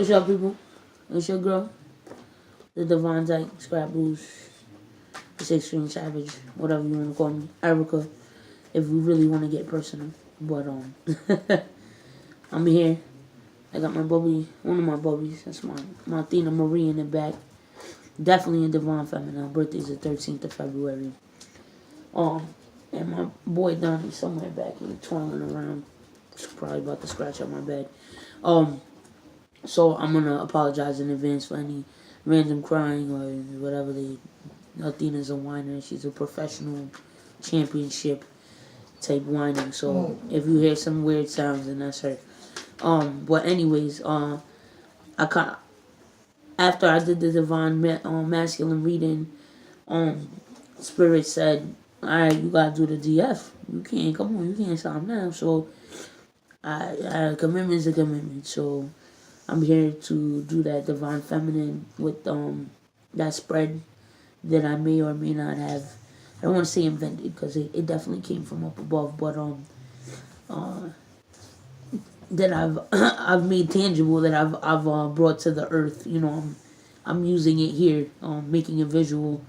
What's up, people? It's your girl, the Divine Dyke, Scrap Blues, the 6 String Savage, whatever you want to call me, Erica, if we really want to get personal. But, I'm here. I got my bubby, one of my bubbies. That's my Athena Marie in the back. Definitely a Divine Feminine. Her birthday's the 13th of February. And my boy Donnie somewhere back here twirling around. He's probably about to scratch up my bed. So I'm gonna apologize in advance for any random crying or whatever. Athena's a whiner. She's a professional championship type whining. So if you hear some weird sounds, then that's her. But anyways, after I did the divine masculine reading, Spirit said, "All right, you gotta do the DF. You can't stop now." So a commitment's a commitment. So I'm here to do that divine feminine with that spread that I may or may not have. I don't want to say invented because it definitely came from up above, but that I've made tangible, that I've brought to the earth. You know, I'm using it here, making it visual,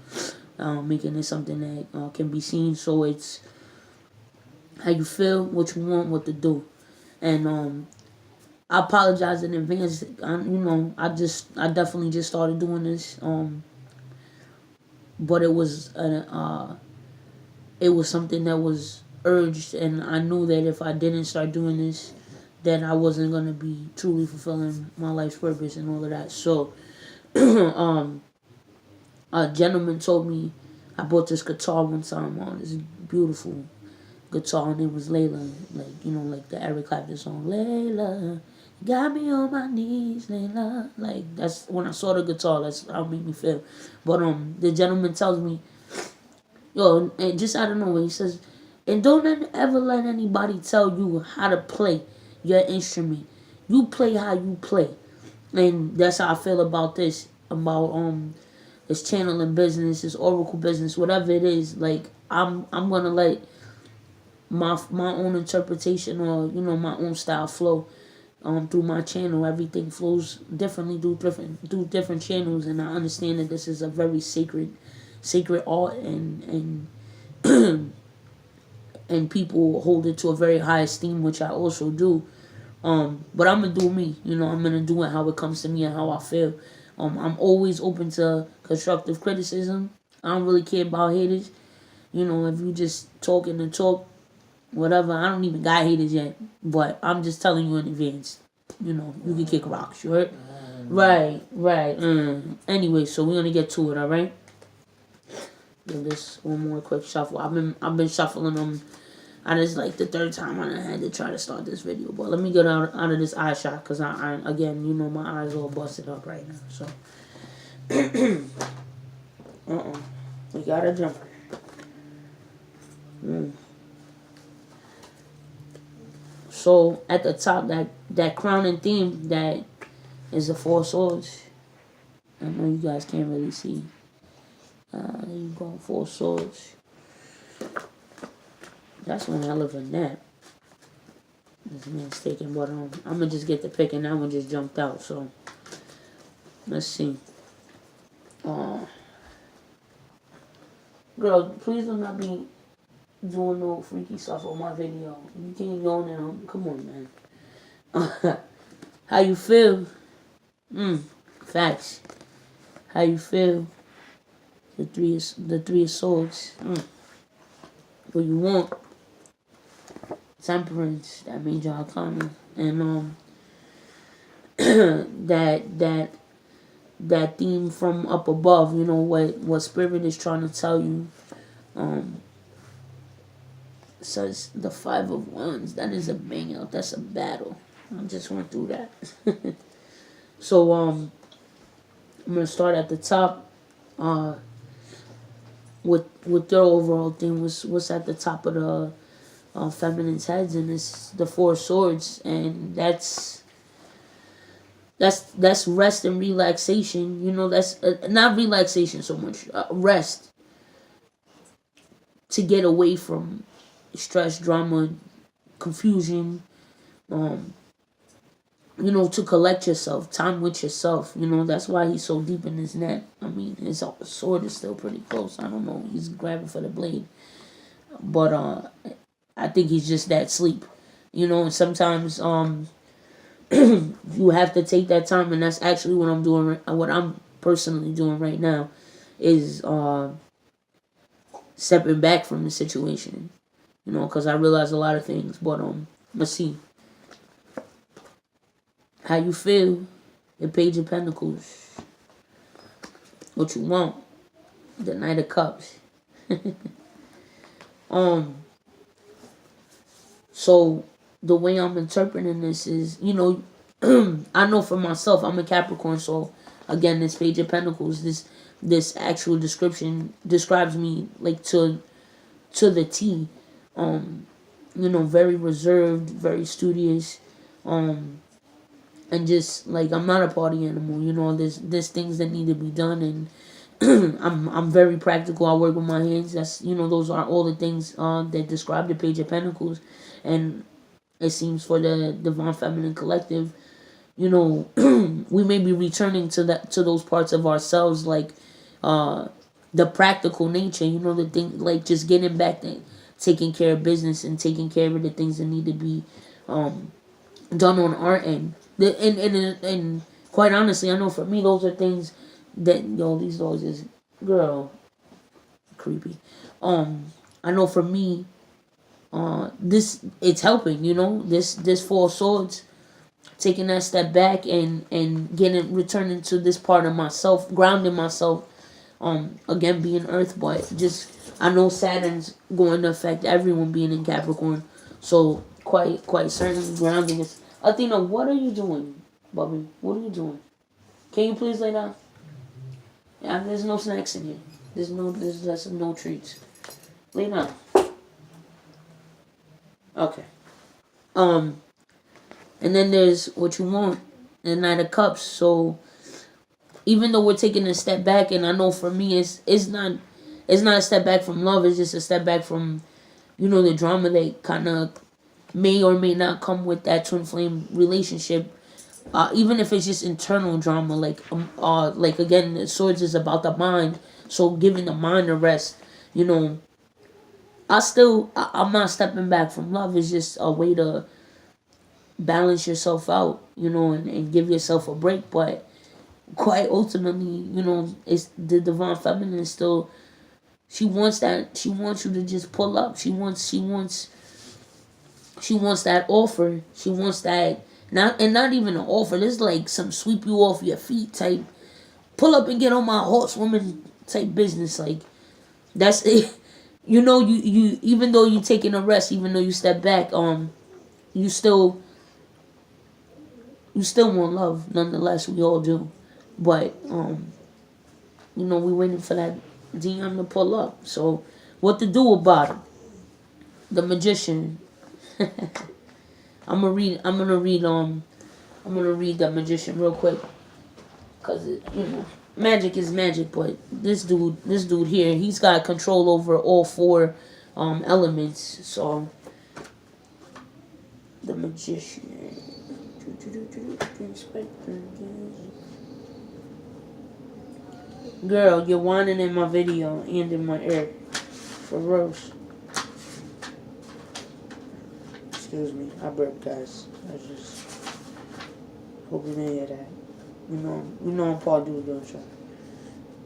making it something that can be seen. So it's how you feel, what you want, what to do, and I apologize in advance. I definitely just started doing this, but it was something that was urged, and I knew that if I didn't start doing this, then I wasn't gonna be truly fulfilling my life's purpose and all of that. So, a gentleman told me I bought this guitar one time. This beautiful guitar, and it was Layla, like the Eric Clapton song, Layla. Got me on my knees, Layla. Like, that's when I saw the guitar, that's how it made me feel. But the gentleman tells me, yo, and just out of nowhere, he says, and don't ever let anybody tell you how to play your instrument. You play how you play. And that's how I feel about this. About this channeling business, this oracle business, whatever it is. Like, I'm gonna let my own interpretation, or my own style flow through my channel. Everything flows differently through different channels, and I understand that this is a very sacred art, and and people hold it to a very high esteem, which I also do. But I'm gonna do me. I'm gonna do it how it comes to me and how I feel. I'm always open to constructive criticism. I don't really care about haters. If you just talking to talk, whatever. I don't even got haters yet, but I'm just telling you in advance. You can kick rocks. You heard? Right. Anyway, so we're gonna get to it. All right. Give this one more quick shuffle. I've been shuffling them. And it's like the third time I had to try to start this video. But let me get out of this eye shot, because I again, my eyes all busted up right now. So, we got a jumper. So at the top, that crowning theme, that is the Four Swords. I know you guys can't really see. There you go, Four Swords. That's one hell of a nap. This man's taking, but I'm gonna just get the pick, and that one just jumped out. So let's see. Girl, please do not be doing no freaky stuff on my video. You can't go now. Come on, man. How you feel? Facts. How you feel? The three of swords. What you want? Temperance, that major arcana, and that theme from up above. What Spirit is trying to tell you. Says the Five of Wands. That is a bang out. That's a battle. I just went through that. So I'm gonna start at the top. With their overall theme, what's at the top of the feminine's heads, and it's the Four Swords, and that's rest and relaxation. That's not relaxation so much, rest, to get away from stress, drama, confusion, you know, to collect yourself, time with yourself. You know, that's why he's so deep in his neck. I mean, his sword is still pretty close. I don't know. He's grabbing for the blade. But I think he's just that sleep. You know, and sometimes you have to take that time, and that's actually what I'm doing. What I'm personally doing right now is stepping back from the situation. You know, because I realize a lot of things. But let's see how you feel. The Page of Pentacles. What you want. The Knight of Cups. So the way I'm interpreting this is, you know, I know for myself, I'm a Capricorn, so again, this Page of Pentacles, this actual description describes me like to the T. You know, very reserved, very studious, and just like I'm not a party animal. You know, there's things that need to be done, and I'm very practical. I work with my hands. That's, you know, those are all the things that describe the Page of Pentacles, and it seems for the Divine Feminine Collective, you know, we may be returning to those parts of ourselves, like the practical nature. You know, the thing, like just getting back to taking care of business and taking care of the things that need to be done on our end. And quite honestly, I know for me, those are things that, yo, these dogs is, girl, creepy. I know for me, this, it's helping. You know, this Four of Swords, taking that step back and returning to this part of myself, grounding myself. Again, being Earth, but just, I know Saturn's going to affect everyone being in Capricorn, so quite certainly grounding is. Athena, what are you doing, Bobby? What are you doing? Can you please lay down? Yeah, there's no snacks in here. There's no treats. Lay down. Okay. And then there's what you want, the Knight of Cups. So even though we're taking a step back, and I know for me it's not a step back from love, it's just a step back from, you know, the drama that kind of may or may not come with that twin flame relationship. Even if it's just internal drama, like again, the Swords is about the mind, so giving the mind a rest. You know, I'm not stepping back from love. It's just a way to balance yourself out, you know, and give yourself a break. But quite ultimately, you know, it's the Divine Feminine is still, she wants that, she wants you to just pull up. She wants that offer. She wants that, not even an offer. This is like some sweep you off your feet type, pull up and get on my horsewoman type business. Like, that's it. You know, you even though you taking a rest, even though you step back, you still want love nonetheless. We all do. But you know, we waiting for that DM to pull up. So what to do about it? The Magician. I'm gonna read the Magician real quick, cause you know, magic is magic. But this dude here, he's got control over all four elements. So the Magician. Girl, you're whining in my video and in my ear. For Rose. Excuse me, I burped, guys. I just hope you didn't hear that. You know I'm Paul Dude, don't you?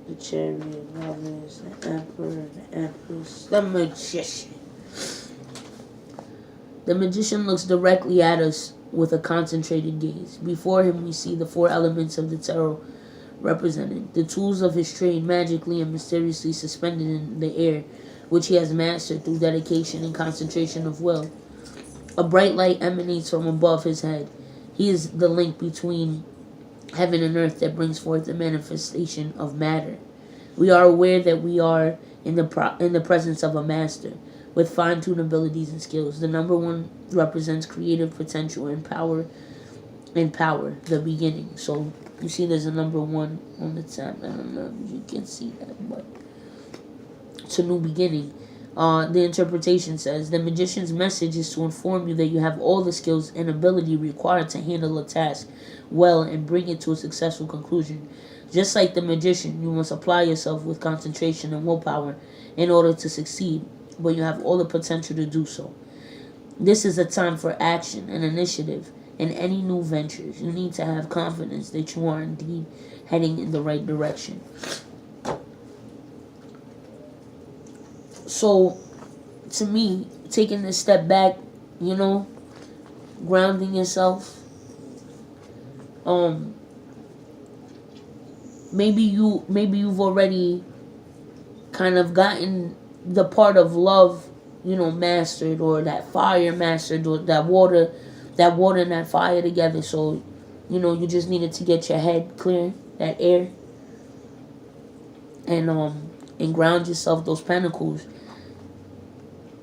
The Chariot, Lovers, the Emperor, the Empress, the Magician. The Magician looks directly at us with a concentrated gaze. Before him we see the four elements of the tarot represented, the tools of his trade magically and mysteriously suspended in the air, which he has mastered through dedication and concentration of will. A bright light emanates from above his head. He is the link between heaven and earth that brings forth the manifestation of matter. We are aware that we are in the presence of a master with fine-tuned abilities and skills. The number one represents creative potential and power, the beginning. So you see there's a number one on the top. I don't know if you can see that, but it's a new beginning. The interpretation says the magician's message is to inform you that you have all the skills and ability required to handle a task well and bring it to a successful conclusion. Just like the magician, you must apply yourself with concentration and willpower in order to succeed, but you have all the potential to do so. This is a time for action and initiative in any new ventures. You need to have confidence that you are indeed heading in the right direction. So, to me, taking a step back, grounding yourself, maybe you've already kind of gotten the part of love, mastered, or that fire mastered, or that water and that fire together. So, you just needed to get your head clear, that air, and ground yourself, those pentacles,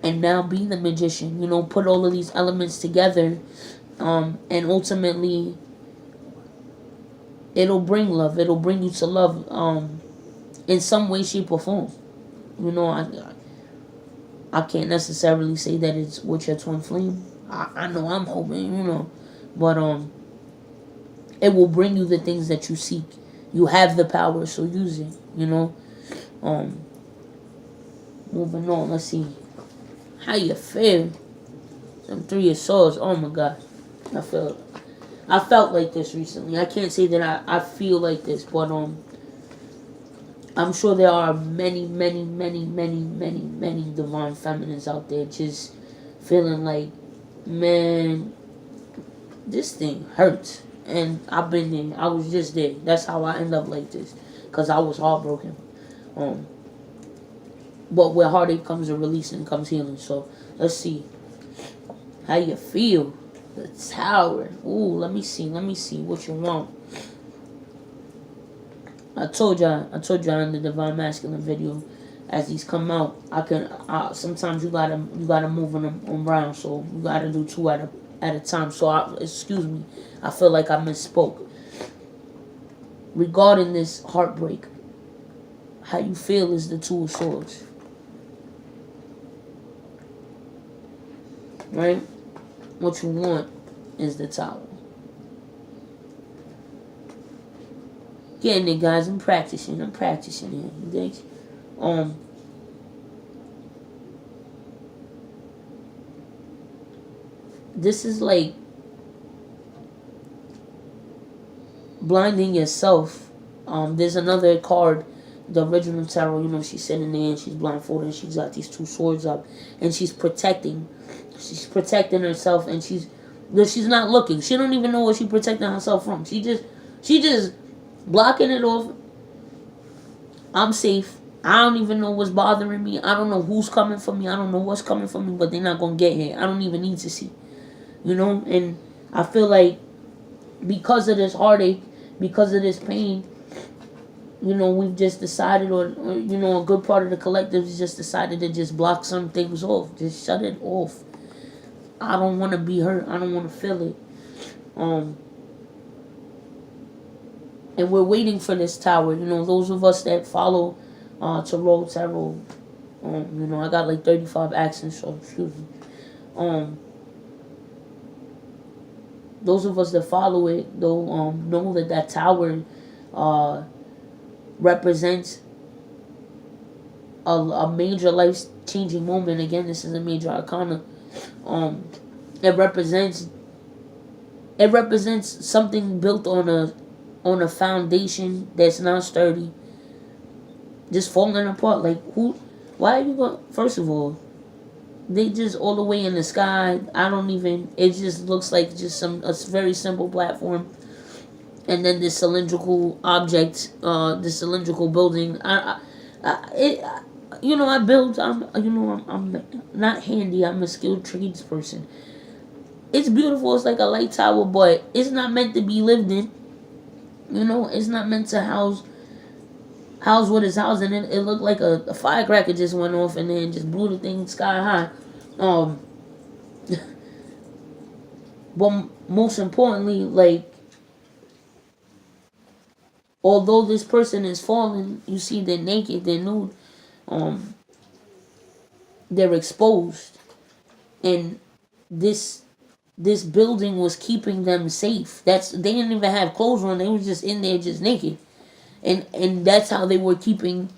and now be the magician. Put all of these elements together, and ultimately, it'll bring love. It'll bring you to love, in some way, shape, or form. I can't necessarily say that it's with your twin flame. I know I'm hoping, but it will bring you the things that you seek. You have the power, so use it. Moving on. Let's see. How you feel? Some Three of Swords. Oh my God, I felt like this recently. I can't say that I feel like this, but I'm sure there are many, many, many, many, many, many divine feminines out there just feeling like, man, this thing hurts. And I've been there. I was just there. That's how I end up like this, because I was heartbroken. But where heartache comes a release and comes healing. So let's see how you feel. The Tower. Ooh, let me see what you want. I told y'all in the Divine Masculine video, as these come out, sometimes you gotta move them around, so you gotta do two at a time. So excuse me, I feel like I misspoke. Regarding this heartbreak, how you feel is the Two of Swords. Right? What you want is the Tower. Getting it, guys. I'm practicing here. You think? This is like blinding yourself. There's another card, the original tarot. She's sitting there and she's blindfolded and she's got these two swords up and she's protecting herself, and she's not looking. She don't even know what she's protecting herself from. She just blocking it off. I'm safe. I don't even know what's bothering me. I don't know who's coming for me. I don't know what's coming for me, but they're not gonna get here. I don't even need to see. And I feel like because of this heartache, because of this pain, we've just decided, or a good part of the collective has just decided to just block some things off. Just shut it off. I don't want to be hurt. I don't want to feel it. And we're waiting for this Tower. Those of us that follow Tarot, I got like 35 accents, so excuse me. Those of us that follow it, though, know that Tower represents a major life-changing moment. Again, this is a major arcana. It represents something built on a foundation that's not sturdy, just falling apart. Like, why are you going? First of all, they just all the way in the sky. It just looks like just a very simple platform, and then this cylindrical object, this cylindrical building. I build. I'm not handy. I'm a skilled tradesperson. It's beautiful. It's like a light tower, but it's not meant to be lived in. It's not meant to house what it's housing. It looked like a firecracker just went off and then just blew the thing sky high. But most importantly, like, although this person is falling, you see they're naked, they're nude. they're exposed, and this this building was keeping them safe. They didn't even have clothes on. They was just in there, just naked, and that's how they were keeping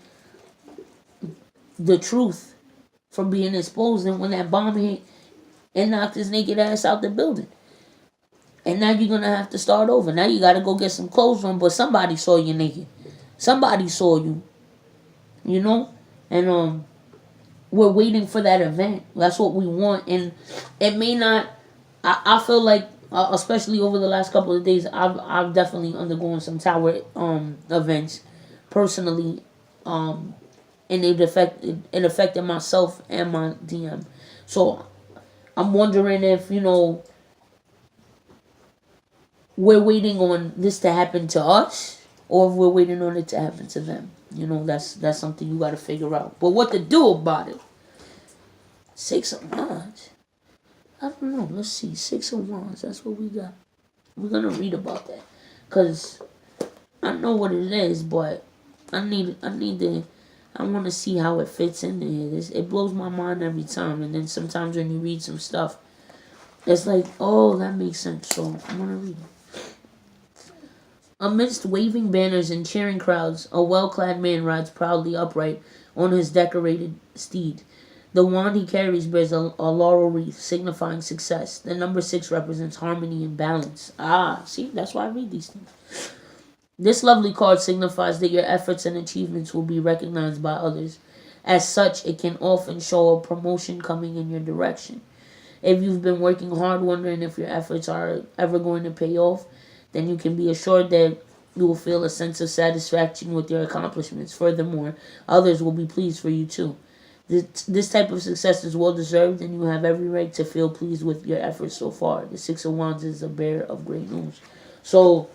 the truth from being exposed. And when that bomb hit, it knocked his naked ass out the building. And now you're gonna have to start over. Now you gotta go get some clothes on, but somebody saw you naked. Somebody saw you, you know? And we're waiting for that event. That's what we want. And it may not, I feel like, especially over the last couple of days, I've definitely undergone some tower events personally, and it affected myself and my DM. So I'm wondering if, we're waiting on this to happen to us, or if we're waiting on it to happen to them. That's something you got to figure out. But what to do about it? Six of Wands. I don't know. Let's see. Six of Wands. That's what we got. We're gonna read about that, cause I know what it is, but I want to see how it fits in there. It blows my mind every time, and then sometimes when you read some stuff, it's like, oh, that makes sense. So I'm gonna read it. Amidst waving banners and cheering crowds, a well-clad man rides proudly upright on his decorated steed. The wand he carries bears a laurel wreath, signifying success. The number 6 represents harmony and balance. See, that's why I read these things. This lovely card signifies that your efforts and achievements will be recognized by others. As such, it can often show a promotion coming in your direction. If you've been working hard wondering if your efforts are ever going to pay off, then you can be assured that you will feel a sense of satisfaction with your accomplishments. Furthermore, others will be pleased for you too. This type of success is well deserved, and you have every right to feel pleased with your efforts so far. The Six of Wands is a bearer of great news. So,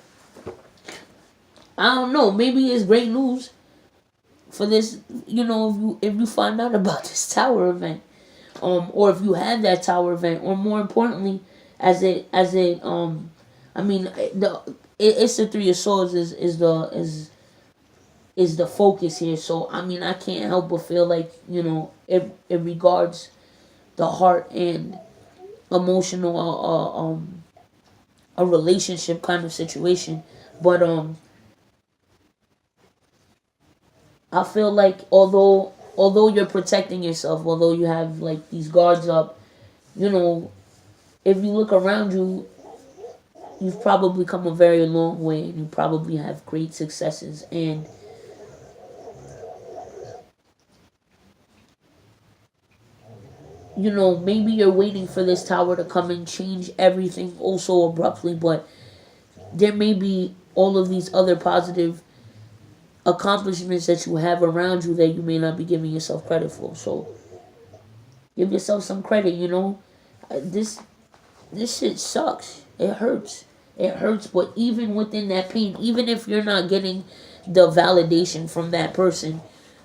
I don't know, maybe it's great news for this, if you find out about this tower event, or if you have that tower event, or more importantly, it's the Three of Swords is the focus here. So I can't help but feel like it regards the heart and emotional a relationship kind of situation. But I feel like although you're protecting yourself, although you have like these guards up, if you look around you, you've probably come a very long way, and you probably have great successes. And maybe you're waiting for this tower to come and change everything also abruptly, but there may be all of these other positive accomplishments that you have around you that you may not be giving yourself credit for. So give yourself some credit. This shit sucks. It hurts. But even within that pain, even if you're not getting the validation from that person,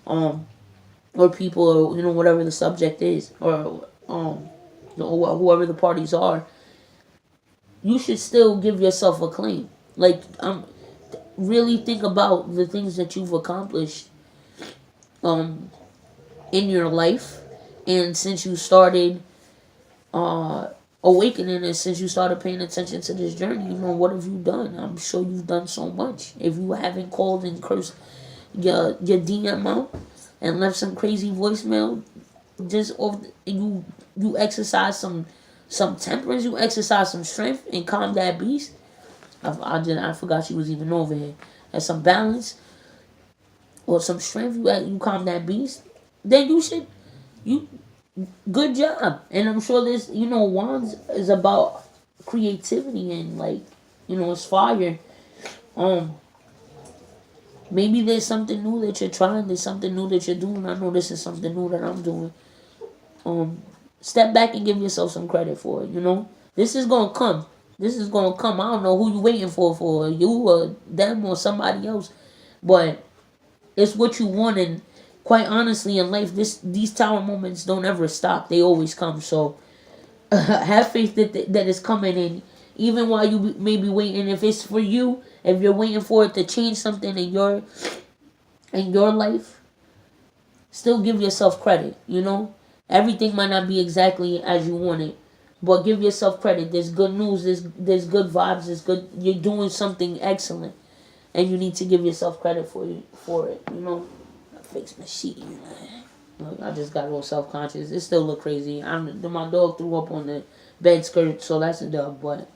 or people, or whatever the subject is, or whoever the parties are, you should still give yourself acclaim. Like, really think about the things that you've accomplished in your life, and since you started awakening, and since you started paying attention to this journey, what have you done? I'm sure you've done so much. If you haven't called and cursed your DM out and left some crazy voicemail, you exercise some temperance, you exercise some strength and calm that beast. I forgot she was even over here. And some balance or some strength, you calm that beast. Then good job. And I'm sure this, Wands is about creativity and it's fire. Maybe there's something new that you're trying. There's something new that you're doing. I know this is something new that I'm doing. Step back and give yourself some credit for it. This is gonna come. I don't know who you waiting for you or them or somebody else, but it's what you want. And quite honestly, in life, these tower moments don't ever stop. They always come. So have faith that it's coming. And even while you may be waiting, if it's for you, if you're waiting for it to change something in your life, still give yourself credit. Everything might not be exactly as you want it, but give yourself credit. There's good news. There's good vibes. There's good. You're doing something excellent, and you need to give yourself credit for it. You know, I fixed my sheet. Look, I just got a little self conscious. It still look crazy. My dog threw up on the bed skirt, so that's a dub. But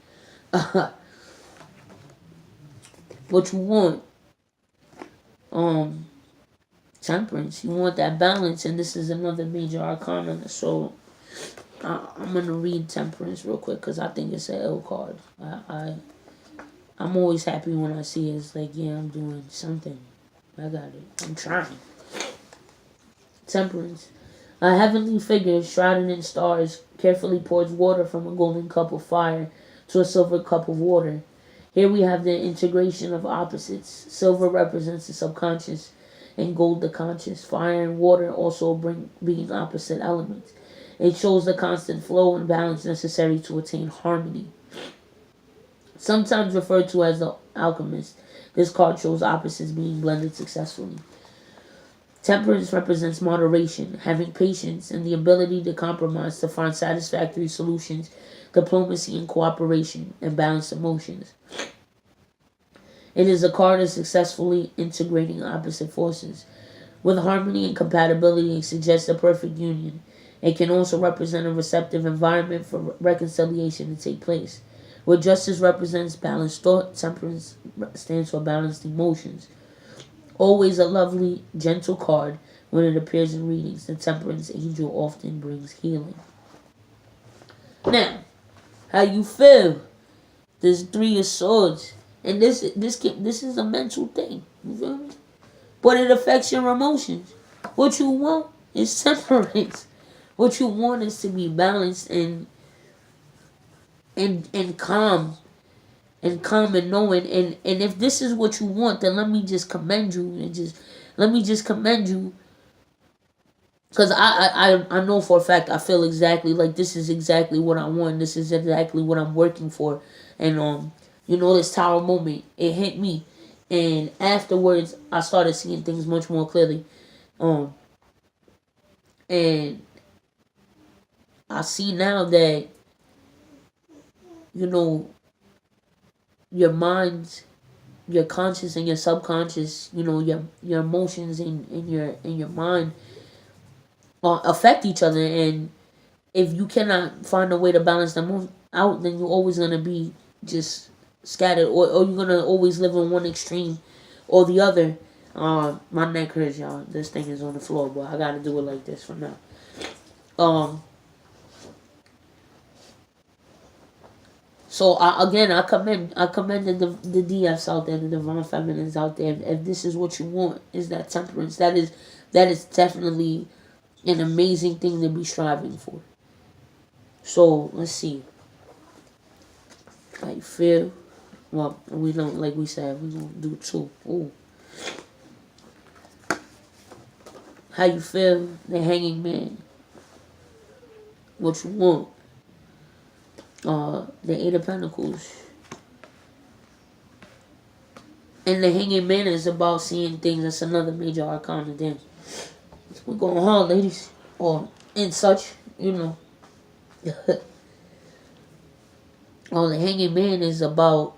what you want, temperance. You want that balance, and this is another major arcana. So I'm gonna read temperance real quick because I think it's an L card. I'm always happy when I see it. It's like, yeah, I'm doing something. I got it. I'm trying. Temperance. A heavenly figure shrouded in stars carefully pours water from a golden cup of fire to a silver cup of water. Here we have the integration of opposites. Silver represents the subconscious and gold the conscious. Fire and water also being opposite elements. It shows the constant flow and balance necessary to attain harmony. Sometimes referred to as the alchemist, this card shows opposites being blended successfully. Temperance represents moderation, having patience, and the ability to compromise to find satisfactory solutions, diplomacy and cooperation, and balanced emotions. It is a card of successfully integrating opposite forces. With harmony and compatibility, it suggests a perfect union. It can also represent a receptive environment for reconciliation to take place. Where justice represents balanced thought, temperance stands for balanced emotions. Always a lovely, gentle card when it appears in readings. The temperance angel often brings healing. Now, how you feel? This 3 of Swords. And this is a mental thing. You feel me? But it affects your emotions. What you want is temperance. What you want is to be balanced and calm. And calm and knowing. And if this is what you want, then let me just commend you. Because I know for a fact, I feel exactly like this is exactly what I want. This is exactly what I'm working for. And this tower moment, it hit me. And afterwards, I started seeing things much more clearly. And I see now that, your minds, your conscious and your subconscious, your emotions and your mind affect each other. And if you cannot find a way to balance them out, then you're always going to be just scattered, or you're going to always live in one extreme or the other. My neck hurts, y'all. This thing is on the floor, but I got to do it like this for now. So I commend the DFs out there, the divine feminines out there. If this is what you want, is that temperance. That is definitely an amazing thing to be striving for. So let's see. How you feel? Well, we don't, like we said, we gonna do 2. Ooh. How you feel? The Hanging Man. What you want? The 8 of Pentacles. And the Hanging Man is about seeing things. That's another major arcana then. We're going hard, ladies. Or and such, the Hanging Man is about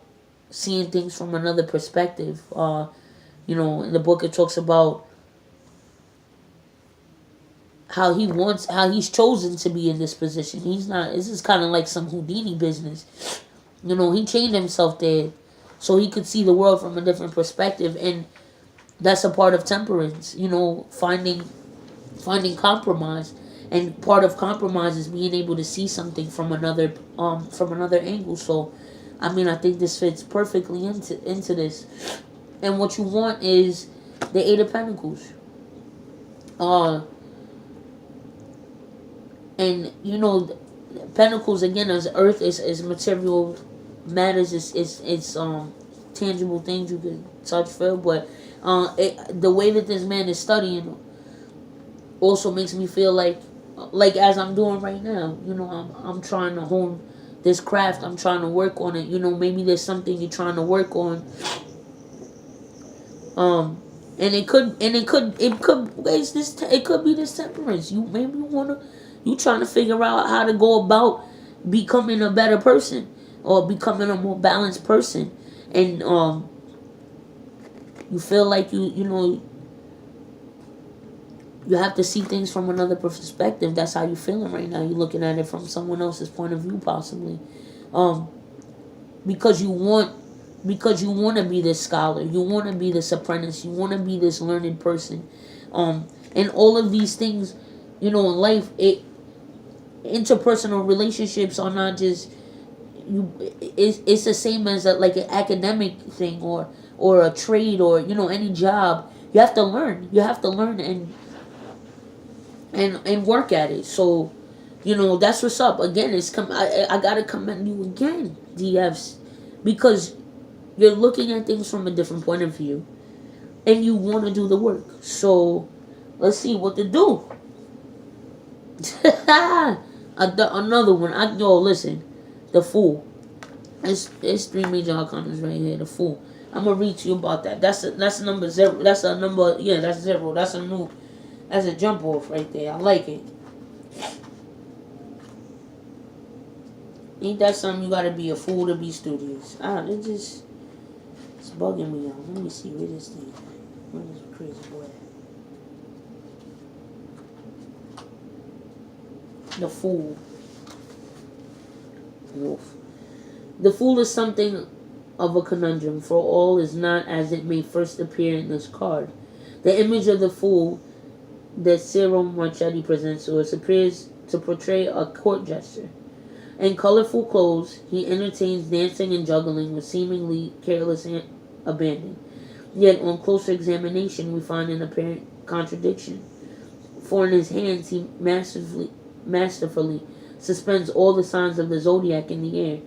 seeing things from another perspective. In the book it talks about how he's chosen to be in this position. This is kind of like some Houdini business. He chained himself there so he could see the world from a different perspective. And that's a part of temperance, finding compromise. And part of compromise is being able to see something from another angle. So, I think this fits perfectly into this. And what you want is the 8 of Pentacles. And Pentacles again, as Earth is material matters. It's tangible things you can touch, feel. But the way that this man is studying also makes me feel like as I'm doing right now. I'm trying to hone this craft. I'm trying to work on it. Maybe there's something you're trying to work on. And it could be this temperance. You maybe want to You trying to figure out how to go about becoming a better person or becoming a more balanced person. And you feel like you have to see things from another perspective. That's how you feeling right now. You're looking at it from someone else's point of view, possibly, um, because you want to be this scholar, you want to be this apprentice, you want to be this learned person, and all of these things, in life, interpersonal relationships are not just it's the same as like an academic thing or a trade or any job. You have to learn and work at it. So that's what's up. Again, I gotta commend you again, DFs, because you're looking at things from a different point of view and you want to do the work. So let's see what to do. Another one. Listen, the Fool. It's three major arcanas right here. The Fool. I'm gonna read to you about that. That's a number zero. That's a number. Yeah, that's zero. That's a jump off right there. I like it. Ain't that something? You gotta be a fool to be studious. It's bugging me out. Let me see where this thing. Where this crazy boy at? The Fool. Wolf. The Fool is something of a conundrum, for all is not as it may first appear in this card. The image of the Fool that Ciro Marchetti presents to us appears to portray a court jester. In colorful clothes, he entertains dancing and juggling with seemingly careless abandon. Yet, on closer examination, we find an apparent contradiction. For in his hands, he masterfully suspends all the signs of the zodiac in the air.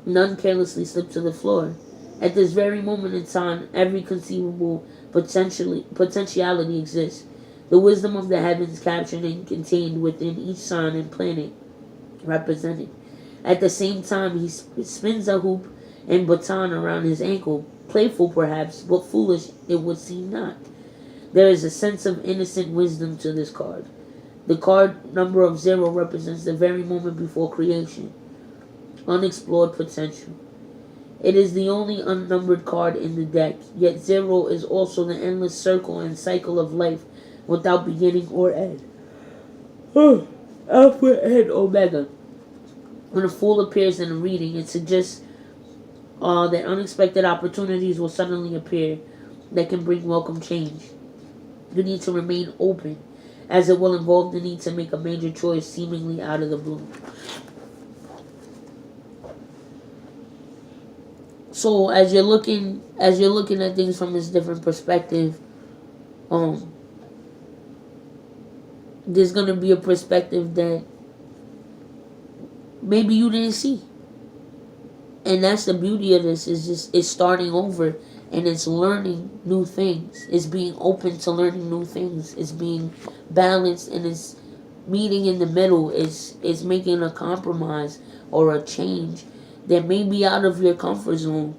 None carelessly slip to the floor. At this very moment in time, every conceivable potentiality exists. The wisdom of the heavens captured and contained within each sign and planet represented. At the same time, he spins a hoop and baton around his ankle, playful perhaps, but foolish it would seem not. There is a sense of innocent wisdom to this card. The card number of 0 represents the very moment before creation. Unexplored potential. It is the only unnumbered card in the deck, yet 0 is also the endless circle and cycle of life without beginning or end. Alpha and Omega. When a Fool appears in a reading, it suggests that unexpected opportunities will suddenly appear that can bring welcome change. You need to remain open, as it will involve the need to make a major choice seemingly out of the blue. So as you're looking at things from this different perspective, there's gonna be a perspective that maybe you didn't see. And that's the beauty of this, it's starting over and it's learning new things. It's being open to learning new things. It's being balanced and it's meeting in the middle. It's making a compromise or a change that may be out of your comfort zone.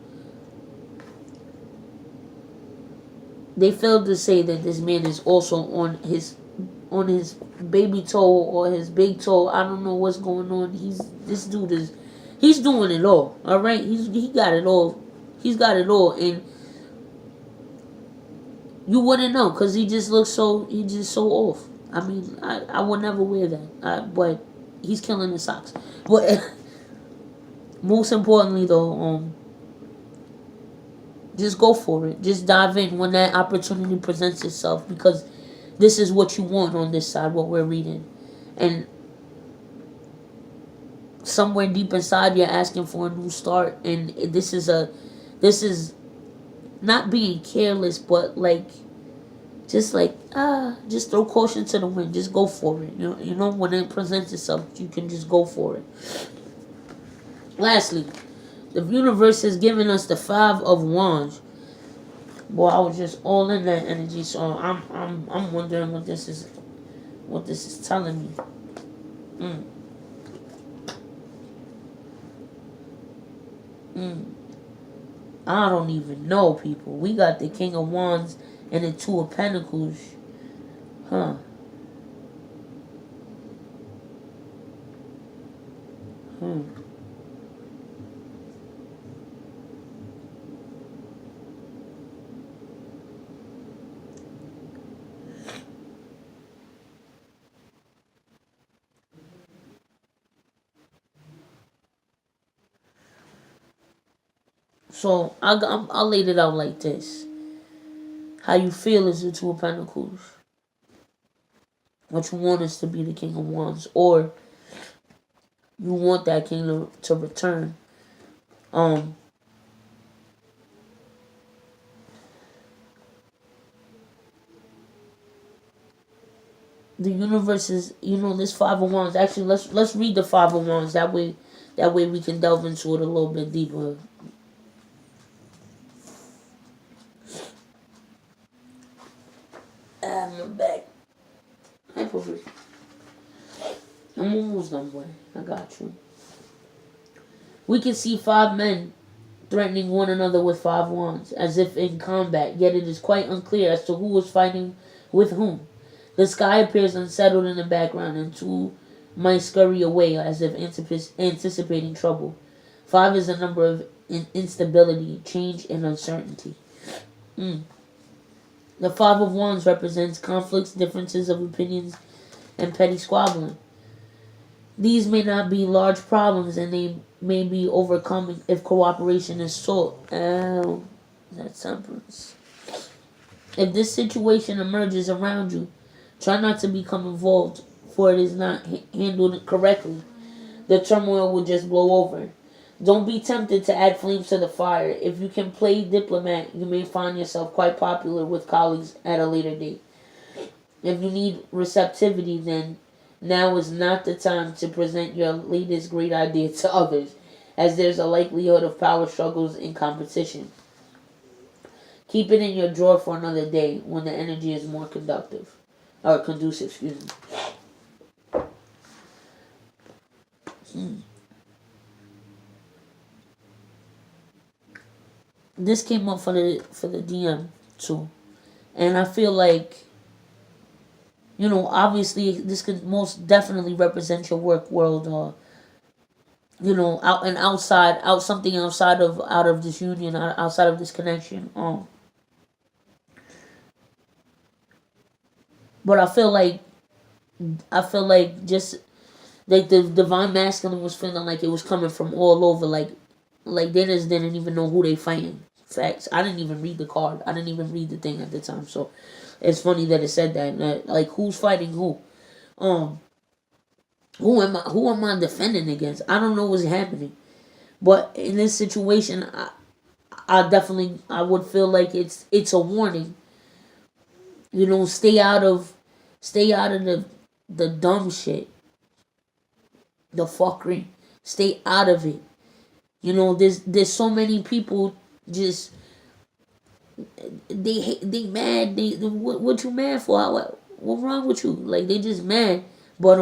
They failed to say that this man is also on his baby toe or his big toe. I don't know what's going on. He's doing it all. All right, he got it all. He's got it all, and you wouldn't know because he just so off. I mean, I would never wear that. But he's killing the socks. But most importantly, though, just go for it. Just dive in when that opportunity presents itself, because this is what you want on this side, what we're reading. And somewhere deep inside, you're asking for a new start. And this is not being careless, but just throw caution to the wind. Just go for it. You know, when it presents itself, you can just go for it. Lastly, the universe has given us the 5 of Wands. Boy, I was just all in that energy, so I'm wondering what this is telling me. I don't even know, people. We got the King of Wands and the 2 of Pentacles. Huh. So I laid it out like this. How you feel is the Two of Pentacles. What you want is to be the King of Wands, or you want that king to return. The universe is, this Five of Wands. Actually, let's read the Five of Wands. That way we can delve into it a little bit deeper. My back. I'm almost done, boy. I got you. We can see five men threatening one another with five wands, as if in combat, yet it is quite unclear as to who is fighting with whom. The sky appears unsettled in the background, and two might scurry away as if anticipating trouble. Five is a number of instability, change, and uncertainty. The Five of Wands represents conflicts, differences of opinions, and petty squabbling. These may not be large problems, and they may be overcome if cooperation is sought. Oh, that's temperance. If this situation emerges around you, try not to become involved, for it is not handled correctly. The turmoil will just blow over. Don't be tempted to add flames to the fire. If you can play diplomat, you may find yourself quite popular with colleagues at a later date. If you need receptivity, then now is not the time to present your latest great idea to others, as there's a likelihood of power struggles and competition. Keep it in your drawer for another day when the energy is more conducive. This came up for the DM too, and I feel like, obviously this could most definitely represent your work world, or out something outside of this union, outside of this connection. But I feel like just like the divine masculine was feeling like it was coming from all over, like they just didn't even know who they fighting. Facts. I didn't even read the card. I didn't even read the thing at the time. So it's funny that it said that. Like, who's fighting who? Who am I defending against? I don't know what's happening. But in this situation, I would feel like it's a warning. Stay out of the dumb shit, the fuckery. Stay out of it. There's so many people just they mad. What you mad for? What wrong with you? Like, they just mad. But